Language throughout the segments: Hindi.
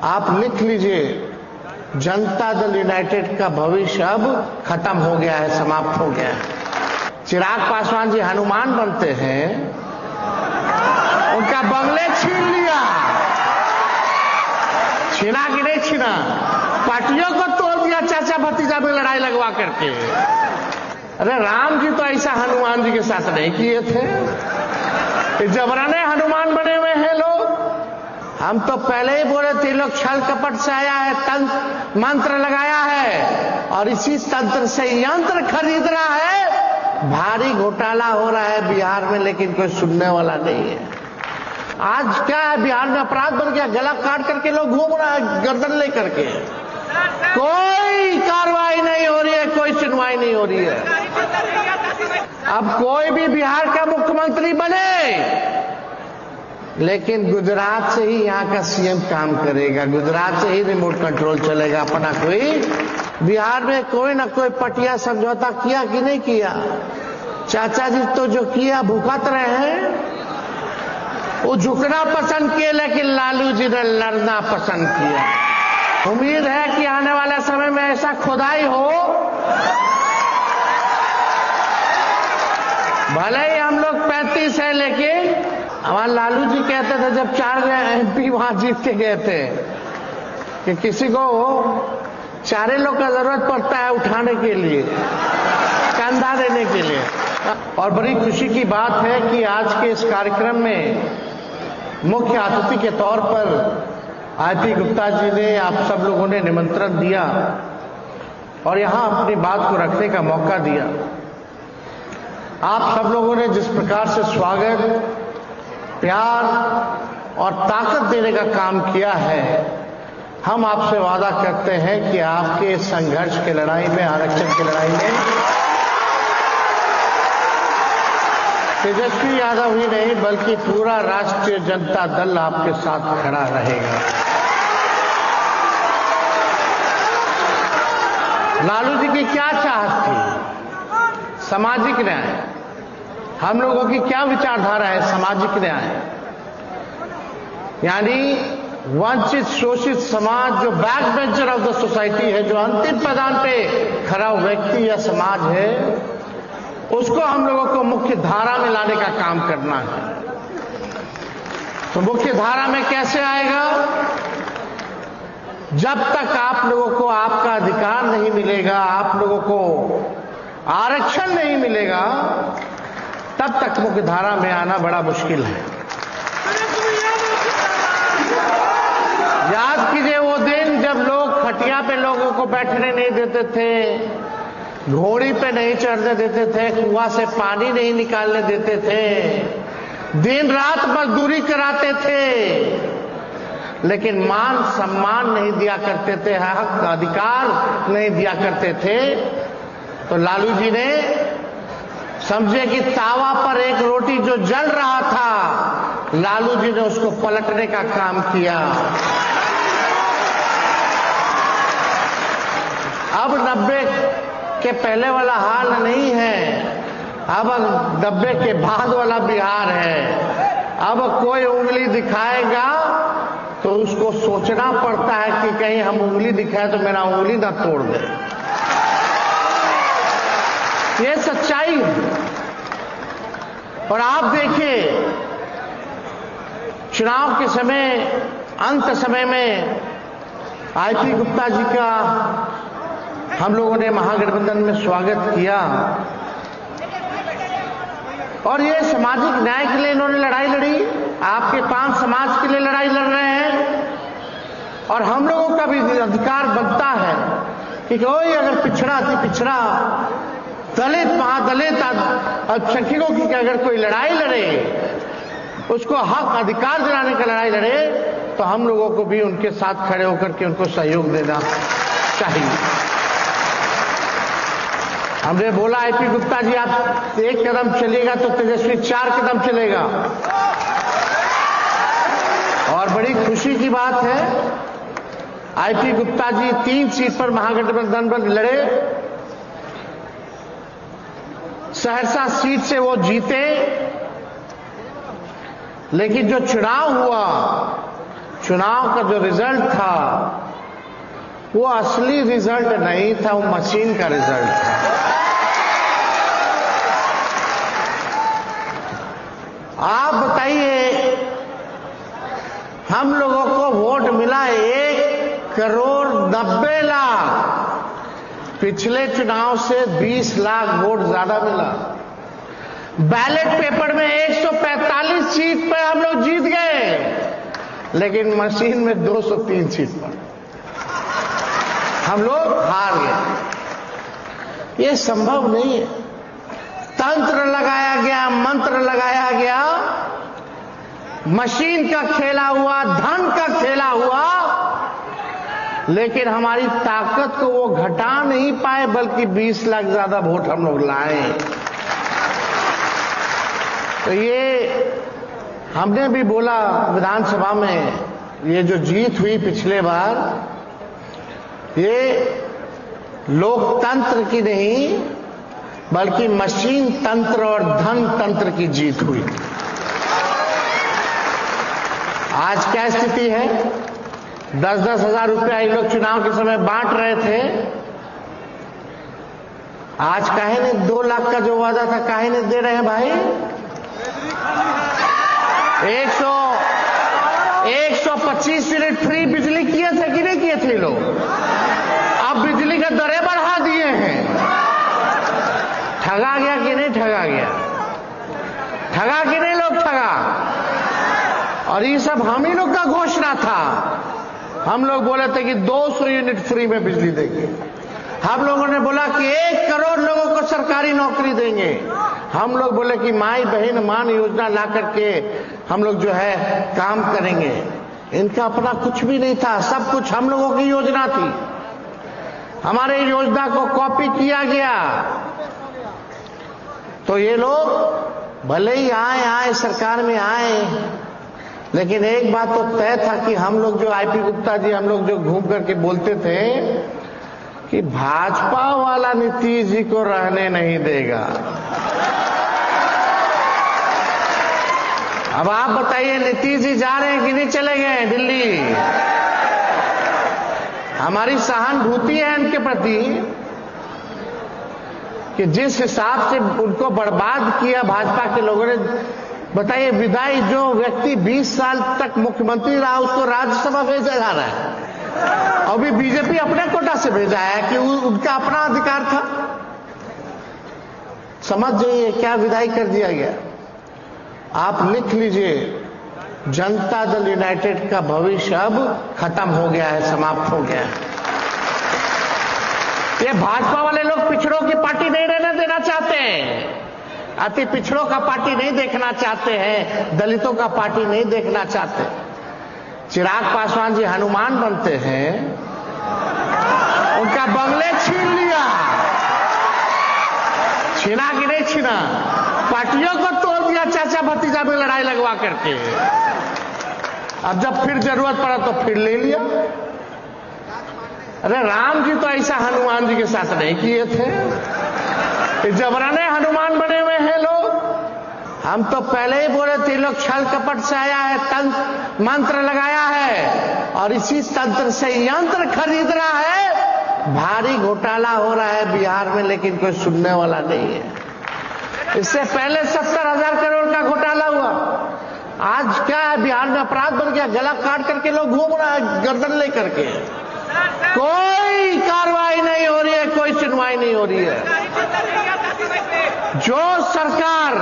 आप लिख लीजिए, जनता दल यूनाइटेड का भविष्य अब खत्म हो गया है, समाप्त हो गया है। चिराग पासवान जी हनुमान बनते हैं, उनका बंगले छीन लिया, छीना कि नहीं छीना, पार्टियों को तोड़ दिया चाचा भतीजा में लड़ाई लगवा करके। अरे राम जी तो ऐसा हनुमान जी के साथ नहीं किए थे, जबरने हनुमान बने हुए हैं लोग। हम तो पहले ही बोले थे लोग छल कपट से आया है, तंत्र मंत्र लगाया है और इसी तंत्र से यंत्र खरीद रहा है। भारी घोटाला हो रहा है बिहार में, लेकिन कोई सुनने वाला नहीं है। आज क्या है, बिहार में अपराध बन गया, गला काट करके लोग घूम रहा है गर्दन लेकर के, कोई कार्रवाई नहीं हो रही है, कोई सुनवाई नहीं हो रही है। अब कोई भी बिहार का मुख्यमंत्री बने, लेकिन गुजरात से ही यहां का सीएम काम करेगा, गुजरात से ही रिमोट कंट्रोल चलेगा अपना। कोई बिहार में कोई ना कोई पटिया समझौता किया कि नहीं किया? चाचा जी तो जो किया भुगत रहे हैं। वो झुकना पसंद किए, लेकिन लालू जी ने लड़ना पसंद किया। उम्मीद है कि आने वाले समय में ऐसा खुदाई हो, भले ही हम लोग 35 है, लेकिन हमारे लालू जी कहते थे जब 4 एमपी वहां जीत के गए थे कि किसी को 4 लोग का जरूरत पड़ता है उठाने के लिए, कंधा देने के लिए। और बड़ी खुशी की बात है कि आज के इस कार्यक्रम में मुख्य अतिथि के तौर पर आईपी गुप्ता जी ने, आप सब लोगों ने निमंत्रण दिया और यहां अपनी बात को रखने का मौका दिया। आप सब लोगों ने जिस प्रकार से स्वागत, प्यार और ताकत देने का काम किया है, हम आपसे वादा करते हैं कि आपके संघर्ष की लड़ाई में, आरक्षण की लड़ाई में तेजस्वी यादव ही नहीं बल्कि पूरा राष्ट्रीय जनता दल आपके साथ खड़ा रहेगा। लालू जी की क्या चाहत थी? सामाजिक न्याय। हम लोगों की क्या विचारधारा है? सामाजिक न्याय, यानी वंचित शोषित समाज, जो back bencher of the society है, जो अंतिम पैदान पे खड़ा व्यक्ति या समाज है, उसको हम लोगों को मुख्य धारा में लाने का काम करना है। तो मुख्य धारा में कैसे आएगा? जब तक आप लोगों को आपका अधिकार नहीं मिलेगा, आप लोगों को आरक्षण नहीं मिलेगा, तब तक मुख्य धारा में आना बड़ा मुश्किल है। याद कीजिए वो दिन जब लोग खटिया पे लोगों को बैठने नहीं देते थे, घोड़ी पे नहीं चढ़ने देते थे, कुआं से पानी नहीं निकालने देते थे, दिन रात मजदूरी कराते थे, लेकिन मान सम्मान नहीं दिया करते थे, हक अधिकार नहीं दिया करते थे। तो लालू जी ने समझे कि तावा पर एक रोटी जो जल रहा था, लालू जी ने उसको पलटने का काम किया। अब 90 के पहले वाला हाल नहीं है, अब 90 के बाद वाला बिहार है। अब कोई उंगली दिखाएगा तो उसको सोचना पड़ता है कि कहीं हम उंगली दिखाए तो मेरा उंगली ना तोड़ दे। ये सच्चाई है। और आप देखिए, चुनाव के समय, अंत समय में आईपी गुप्ता जी का हम लोगों ने महागठबंधन में स्वागत किया और ये सामाजिक न्याय के लिए इन्होंने लड़ाई लड़ी। आपके 5 समाज के लिए लड़ाई लड़ रहे हैं और हम लोगों का भी अधिकार बनता है कि कोई अगर पिछड़ा अति पिछड़ा, दलित, महादलित, अल्पसंख्यकों की अगर कोई लड़ाई लड़े, उसको हक अधिकार दिलाने का लड़ाई लड़े, तो हम लोगों को भी उनके साथ खड़े होकर के उनको सहयोग देना चाहिए। हमने बोला आईपी गुप्ता जी आप 1 कदम चलिएगा तो तेजस्वी 4 कदम चलेगा। और बड़ी खुशी की बात है, आईपी गुप्ता जी 3 सीट पर महागठबंधन में लड़े, सहरसा सीट से वो जीते, लेकिन जो चुनाव हुआ, चुनाव का जो रिजल्ट था वो असली रिजल्ट नहीं था, वो मशीन का रिजल्ट था। आप बताइए, हम लोगों को वोट मिला 1,90,00,000, पिछले चुनाव से 20 लाख वोट ज्यादा मिला। बैलेट पेपर में 145 सीट पर हम लोग जीत गए, लेकिन मशीन में 203 सीट पर हम लोग हार गए। ये संभव नहीं है। तंत्र लगाया गया, मंत्र लगाया गया, मशीन का खेला हुआ, धन का खेला हुआ, लेकिन हमारी ताकत को वो घटा नहीं पाए, बल्कि 20 लाख ज्यादा वोट हम लोग लाए। तो ये हमने भी बोला विधानसभा में, ये जो जीत हुई पिछले बार, ये लोकतंत्र की नहीं बल्कि मशीन तंत्र और धन तंत्र की जीत हुई। आज क्या स्थिति है? 10-10 हजार रुपया ये लोग चुनाव के समय बांट रहे थे। आज काहे ने 2 लाख का जो वादा था काहे ने दे रहे हैं भाई? 125 यूनिट फ्री बिजली किए थे कि नहीं किए थे लोग? अब बिजली का दरें बढ़ा दिए हैं। ठगा गया कि नहीं ठगा गया? ठगा कि नहीं लोग ठगा? और ये सब हम ही लोग का घोषणा था। हम लोग बोले थे कि 200 यूनिट फ्री में बिजली देंगे। हम लोगों ने बोला कि 1 करोड़ लोगों को सरकारी नौकरी देंगे। हम लोग बोले कि माई बहन मान योजना ला करके हम लोग जो है काम करेंगे। इनका अपना कुछ भी नहीं था, सब कुछ हम लोगों की योजना थी। हमारे योजना को कॉपी किया गया। तो ये लोग भले ही आए सरकार में आए, लेकिन एक बात तो तय था कि हम लोग जो आईपी गुप्ता जी हम लोग जो घूम करके बोलते थे कि भाजपा वाला नीतीश जी को रहने नहीं देगा। अब आप बताइए, नीतीश जी जा रहे हैं कि नहीं चले गए दिल्ली? हमारी सहानुभूति है इनके प्रति कि जिस हिसाब से उनको बर्बाद किया भाजपा के लोगों ने। बताइए, विधायक जो व्यक्ति 20 साल तक मुख्यमंत्री रहा उसको राज्यसभा भेजा जा रहा है। अभी बीजेपी अपने कोटा से भेजा है कि उनका अपना अधिकार था। समझ जाइए क्या विदाई कर दिया गया। आप लिख लीजिए, जनता दल यूनाइटेड का भविष्य अब खत्म हो गया है, समाप्त हो गया है। ये भाजपा वाले लोग पिछड़ों की पार्टी नहीं रहने देना चाहते हैं, अति पिछड़ों का पार्टी नहीं देखना चाहते हैं, दलितों का पार्टी नहीं देखना चाहते। चिराग पासवान जी हनुमान बनते हैं, उनका बंगले छीन लिया। छीना कि नहीं छीना? पार्टियों को तोड़ दिया चाचा भतीजा में लड़ाई लगवा करके। अब जब फिर जरूरत पड़ा तो फिर ले लिया। अरे राम जी तो ऐसा हनुमान जी के साथ नहीं किए थे। जबरने हनुमान बने हुए हैं लोग। हम तो पहले ही बोले थे लोग छल कपट से आया है, तंत्र मंत्र लगाया है और इसी तंत्र से यंत्र खरीद रहा है। भारी घोटाला हो रहा है बिहार में, लेकिन कोई सुनने वाला नहीं है। इससे पहले 70,000 करोड़ का घोटाला हुआ। आज क्या है, बिहार में अपराध बन गया, गला काट करके लोग घूम रहा है गर्दन लेकर के। कोई कार्रवाई नहीं हो रही है, कोई सुनवाई नहीं हो रही है। जो सरकार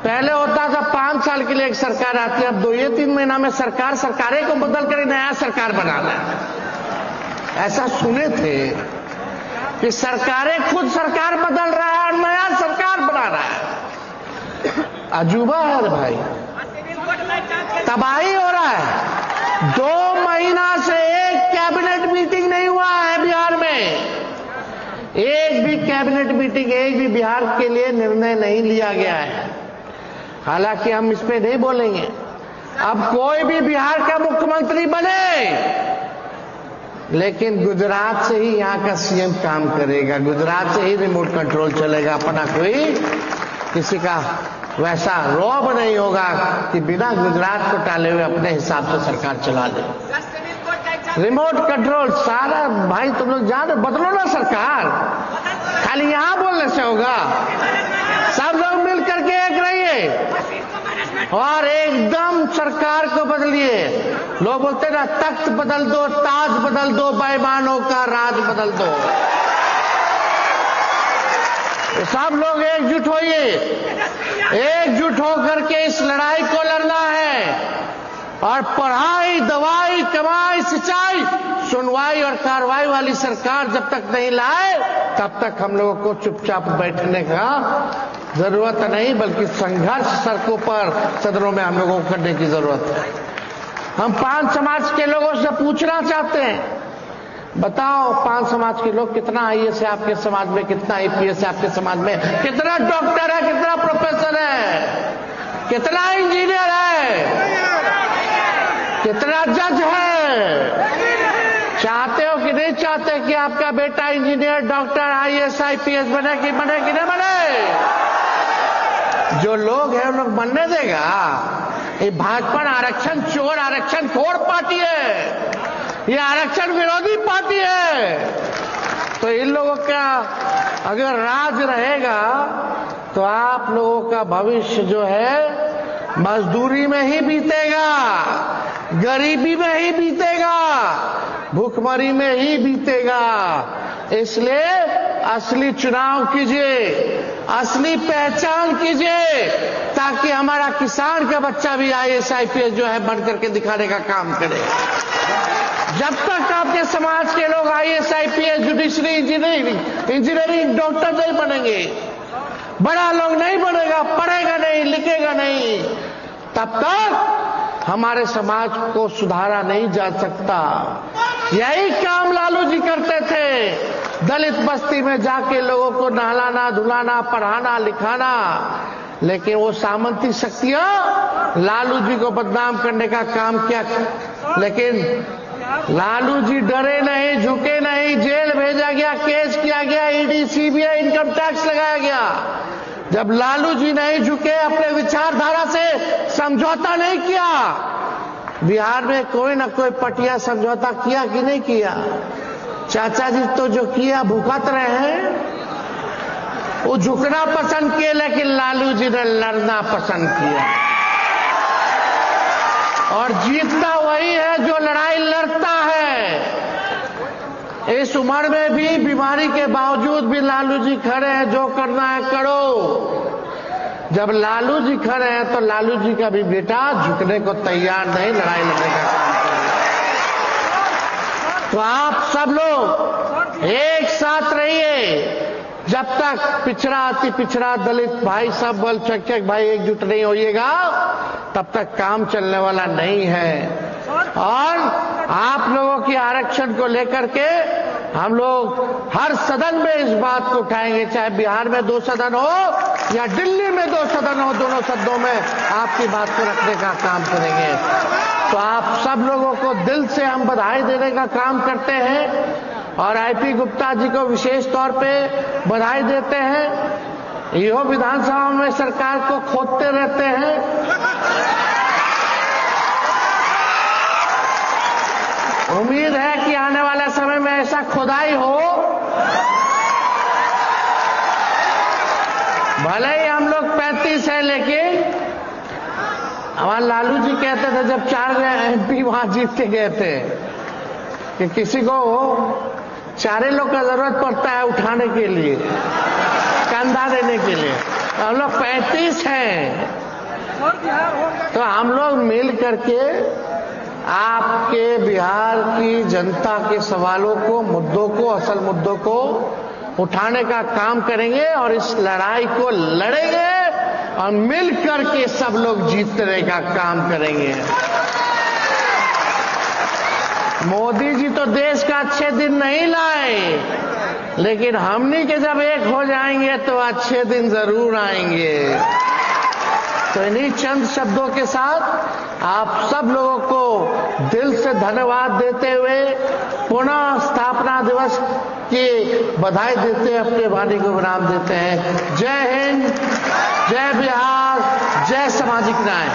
पहले होता था 5 साल के लिए एक सरकार आती है, अब 2-3 महीना में सरकारें को बदल कर नया सरकार बनाना है। ऐसा सुने थे कि सरकारें खुद सरकार बदल रहा है और नया सरकार बना रहा है। अजूबा है भाई, तबाही हो रहा है। 2 महीना से एक कैबिनेट मीटिंग नहीं हुआ है बिहार में। एक भी कैबिनेट मीटिंग, एक भी बिहार के लिए निर्णय नहीं लिया गया है। हालांकि हम इस पे नहीं बोलेंगे। अब कोई भी बिहार का मुख्यमंत्री बने, लेकिन गुजरात से ही यहां का सीएम काम करेगा, गुजरात से ही रिमोट कंट्रोल चलेगा। अपना कोई किसी का वैसा रौब नहीं होगा कि बिना गुजरात को टाले हुए अपने हिसाब से सरकार चला ले। रिमोट कंट्रोल सारा भाई तुम लोग जानो, बदलो ना सरकार, खाली यहां बोलने से होगा। सब लोग मिल करके एक रहिए और एकदम सरकार को बदलिए। लोग बोलते ना तख्त बदल दो, ताज बदल दो, बेईमानों का राज बदल दो। सब लोग एकजुट होइए, एकजुट होकर के इस लड़ाई को लड़ना है। और पढ़ाई, दवाई, कमाई, सिंचाई, सुनवाई और कार्रवाई वाली सरकार जब तक नहीं लाए तब तक हम लोगों को चुपचाप बैठने का जरूरत नहीं, बल्कि संघर्ष सड़कों पर, सदनों में हम लोगों को करने की जरूरत है। हम 5 समाज के लोगों से पूछना चाहते हैं, बताओ 5 समाज के लोग कितना आईएएस है आपके समाज में, कितना आईपीएस है आपके समाज में, कितना डॉक्टर है, कितना प्रोफेसर है, कितना इंजीनियर है, कितना जज है? चाहते हो कि नहीं चाहते कि आपका बेटा इंजीनियर, डॉक्टर, आईएएस, आईपीएस बने कि नहीं बने? जो लोग हैं उन लोग बनने देगा? ये भाजपा आरक्षण चोर, आरक्षण खोर पार्टी है, ये आरक्षण विरोधी पार्टी है। तो इन लोगों का अगर राज रहेगा तो आप लोगों का भविष्य जो है मजदूरी में ही बीतेगा, गरीबी में ही बीतेगा, भूखमरी में ही बीतेगा। इसलिए असली चुनाव कीजिए, असली पहचान कीजिए, ताकि हमारा किसान का बच्चा भी आईएएस, आईपीएस जो है बन करके दिखाने का काम करे। जब तक आपके समाज के लोग IAS, IPS, judiciary, engineering, doctor नहीं बनेंगे, बड़ा लोग नहीं बनेगा, पढ़ेगा नहीं, लिखेगा नहीं, तब तक हमारे समाज को सुधारा नहीं जा सकता। यही काम लालू जी करते थे, दलित बस्ती में जाके लोगों को नहलाना, धुलाना, पढ़ाना, लिखाना। लेकिन वो सामंती शक्तियां लालू जी को बदनाम करने का काम किया। लेकिन लालू जी डरे नहीं, झुके नहीं, जेल भेजा गया, केस किया गया, ईडी, सीबीआई, इनकम टैक्स लगाया गया। जब लालू जी नहीं झुके, अपने विचारधारा से समझौता नहीं किया, बिहार में कोई ना कोई पटिया समझौता किया कि नहीं किया? चाचा जी तो जो किया भुगत रहे हैं। वो झुकना पसंद किए, लेकिन लालू जी ने लड़ना पसंद किया। और जीतता वही है जो लड़ाई लड़ता है। इस उम्र में भी, बीमारी के बावजूद भी लालू जी खड़े हैं, जो करना है करो। जब लालू जी खड़े हैं तो लालू जी का भी बेटा झुकने को तैयार नहीं, लड़ाई लड़ने का काम करेगा। तो आप सब लोग एक साथ रहिए। जब तक पिछड़ा, अति पिछड़ा, दलित भाई, सब अल्पसंख्यक भाई एकजुट नहीं होइएगा, तब तक काम चलने वाला नहीं है। और आप लोगों की आरक्षण को लेकर के हम लोग हर सदन में इस बात को उठाएंगे, चाहे बिहार में 2 सदन हो या दिल्ली में 2 सदन हो, दोनों सदनों में आपकी बात को रखने का काम करेंगे। तो आप सब लोगों को दिल से हम बधाई देने का काम करते हैं और आईपी गुप्ता जी को विशेष तौर पे बधाई देते हैं। यो विधानसभा में सरकार को खोदते रहते हैं। उम्मीद है कि आने वाले समय में ऐसा खुदाई हो, भले ही हम लोग 35 है, लेकिन हमारे लालू जी कहते थे जब 4 एमपी वहां जीत के गए थे कि किसी को 4 लोग का जरूरत पड़ता है उठाने के लिए, कंधा देने के लिए। हम लोग 35 हैं, तो हम लोग मिल करके आपके बिहार की जनता के सवालों को, मुद्दों को, असल मुद्दों को उठाने का काम करेंगे और इस लड़ाई को लड़ेंगे और मिल करके सब लोग जीतने का काम करेंगे। मोदी जी तो देश का अच्छे दिन नहीं लाए, लेकिन हमनी के जब एक हो जाएंगे तो अच्छे दिन जरूर आएंगे। तो इन्हीं चंद शब्दों के साथ आप सब लोगों को दिल से धन्यवाद देते हुए पुनः स्थापना दिवस की बधाई देते अपने वाणी को विराम देते हैं। जय हिंद। जय बिहार, जय सामाजिक न्याय।